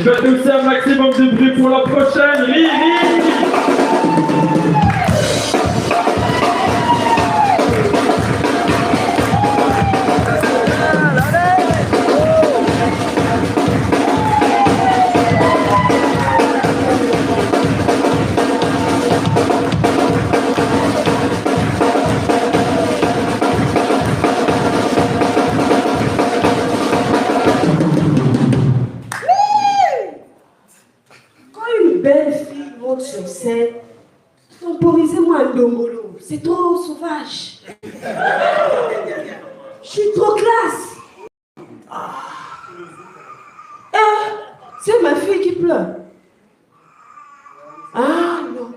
Faites aussi un maximum de bruit pour la prochaine. Riri. Sur scène, temporisez-moi un dongolo, c'est trop sauvage. Je suis trop classe. C'est ma fille qui pleure. Ah non.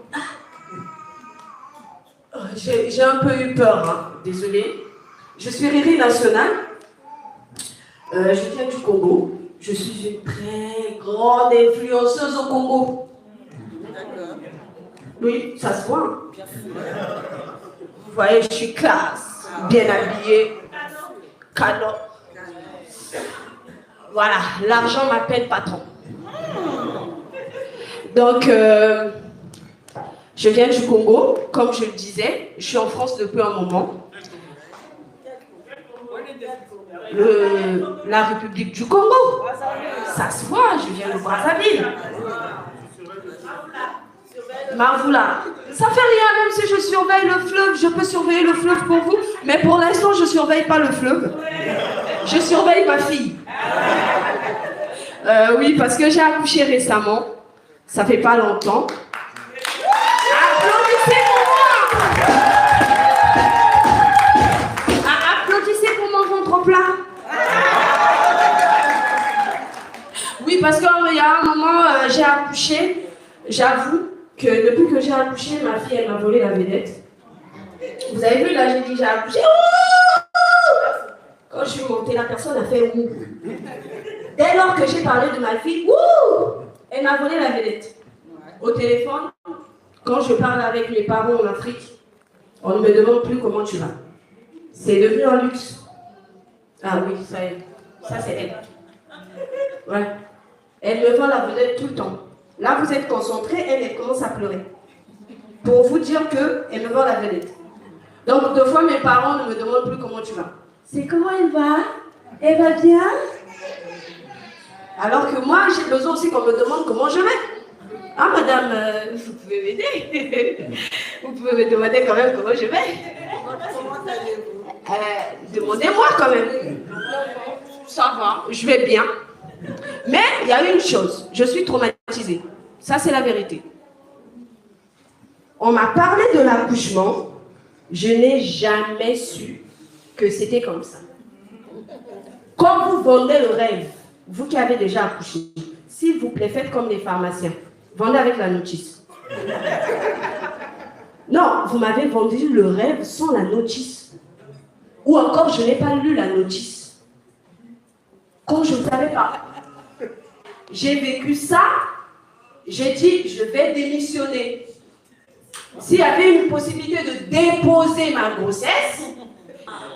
J'ai un peu eu peur, hein. Désolée. Je suis Riri National. Je viens du Congo. Je suis une très grande influenceuse au Congo. Oui, ça se voit. Vous voyez, je suis classe, bien habillée, canon. Voilà, l'argent m'appelle patron. Donc, je viens du Congo, comme je le disais. Je suis en France depuis un moment. La République du Congo. Ça se voit, je viens de Brazzaville. Marvoula, ça fait rien, même si je surveille le fleuve, je peux surveiller le fleuve pour vous, mais pour l'instant, je ne surveille pas le fleuve. Je surveille ma fille. Oui, parce que j'ai accouché récemment. Ça fait pas longtemps. Applaudissez pour moi! Applaudissez pour mon ventre plat. Oui, parce qu'il y a un moment, j'ai accouché, j'avoue, que depuis que j'ai accouché, ma fille, elle m'a volé la vedette. Vous avez vu, là, j'ai dit, j'ai accouché. Quand je suis montée, la personne a fait ouh. Dès lors que j'ai parlé de ma fille, ouh, elle m'a volé la vedette. Au téléphone, quand je parle avec mes parents en Afrique, on ne me demande plus comment tu vas. C'est devenu un luxe. Ah oui, ça c'est elle. Ouais. Elle me vend la vedette tout le temps. Là, vous êtes concentrés, elle commence à pleurer. Pour vous dire qu'elle me vend la vedette. Donc, deux fois, mes parents ne me demandent plus comment tu vas. C'est comment elle va? Elle va bien? Alors que moi, j'ai besoin aussi qu'on me demande comment je vais. Ah, madame, vous pouvez m'aider? Vous pouvez me demander quand même comment je vais? Comment allez-vous? Demandez-moi quand même. Ça va, je vais bien. Mais il y a une chose, je suis traumatisée. Ça, c'est la vérité. On m'a parlé de l'accouchement, je n'ai jamais su que c'était comme ça. Quand vous vendez le rêve, vous qui avez déjà accouché, s'il vous plaît, faites comme les pharmaciens. Vendez avec la notice. Non, vous m'avez vendu le rêve sans la notice. Ou encore, je n'ai pas lu la notice. Quand je ne savais pas. J'ai vécu ça, j'ai dit, je vais démissionner. S'il y avait une possibilité de déposer ma grossesse,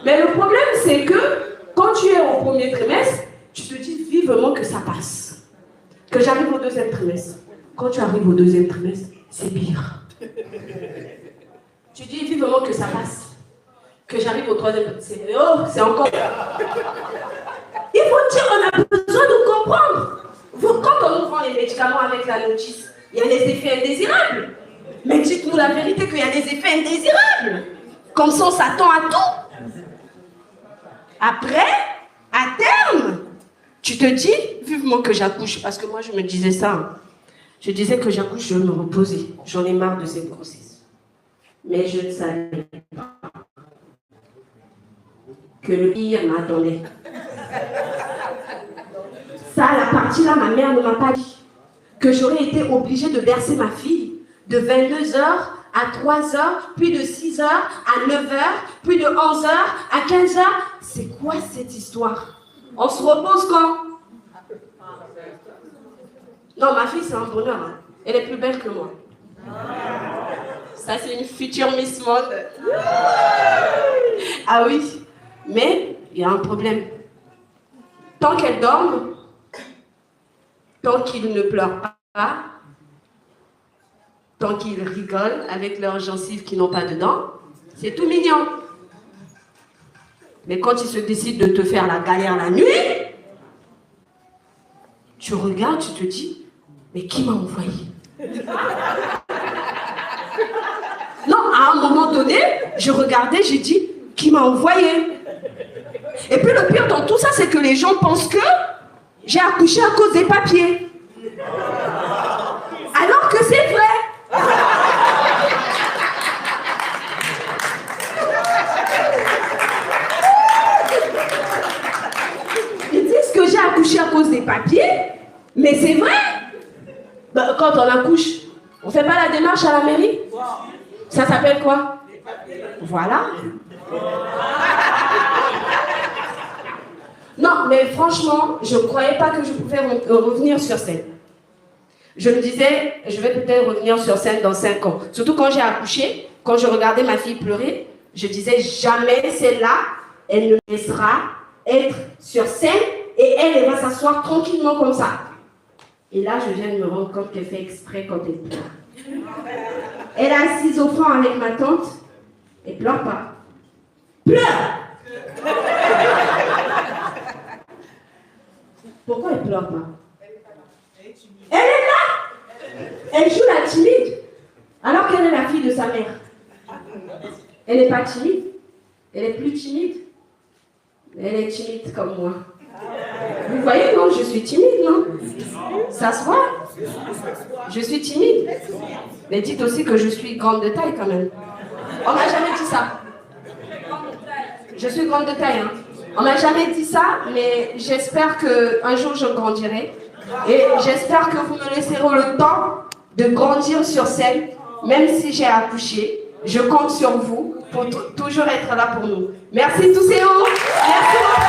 mais le problème, c'est que quand tu es au premier trimestre, tu te dis vivement que ça passe. Que j'arrive au deuxième trimestre. Quand tu arrives au deuxième trimestre, c'est pire. Tu dis vivement que ça passe. Que j'arrive au troisième trimestre, c'est encore... Il faut dire, on a besoin de comprendre. Quand on nous vend les médicaments avec la notice, il y a des effets indésirables. Mais dites-nous la vérité qu'il y a des effets indésirables. Comme ça, on s'attend à tout. Après, à terme, tu te dis, vivement que j'accouche. Parce que moi, je me disais ça. Je disais que j'accouche, je vais me reposer. J'en ai marre de cette grossesse. Mais je ne savais pas que le pire m'attendait. Ça, la partie là, ma mère ne m'a pas dit. Que j'aurais été obligée de bercer ma fille de 22h à 3h, puis de 6h à 9h, puis de 11h à 15h. C'est quoi cette histoire? On se repose quand? Non, ma fille, c'est un bonheur. Hein. Elle est plus belle que moi. Ça, c'est une future Miss Monde. Ah oui, mais il y a un problème. Tant qu'elle dorme, tant qu'ils ne pleurent pas, tant qu'ils rigolent avec leurs gencives qui n'ont pas de dents, c'est tout mignon. Mais quand ils se décident de te faire la galère la nuit, tu regardes, tu te dis, mais qui m'a envoyé? Non, à un moment donné, je regardais, j'ai dit, qui m'a envoyé? Et puis le pire dans tout ça, c'est que les gens pensent que j'ai accouché à cause des papiers. Alors que c'est vrai. Ils disent que j'ai accouché à cause des papiers, mais c'est vrai. Ben, quand on accouche, on ne fait pas la démarche à la mairie. Ça s'appelle quoi? Voilà. Non, mais franchement, je ne croyais pas que je pouvais revenir sur scène. Je me disais, je vais peut-être revenir sur scène dans 5 ans. Surtout quand j'ai accouché, quand je regardais ma fille pleurer, je disais jamais celle-là, elle ne laissera être sur scène et elle va s'asseoir tranquillement comme ça. Et là, je viens de me rendre compte qu'elle fait exprès quand elle pleure. Elle est assise au fond avec ma tante et pleure pas. Pleure! Pourquoi elle pleure pas? Elle est là! Elle joue la timide, alors qu'elle est la fille de sa mère. Elle n'est pas timide, elle est plus timide. Elle est timide comme moi. Vous voyez, non, je suis timide, non? Ça se voit? Je suis timide. Mais dites aussi que je suis grande de taille quand même. On m'a jamais dit ça. Je suis grande de taille, hein. On m'a jamais dit ça, mais j'espère qu'un jour je grandirai. Et j'espère que vous me laisserez le temps de grandir sur scène, même si j'ai accouché. Je compte sur vous pour toujours être là pour nous. Merci tous et merci.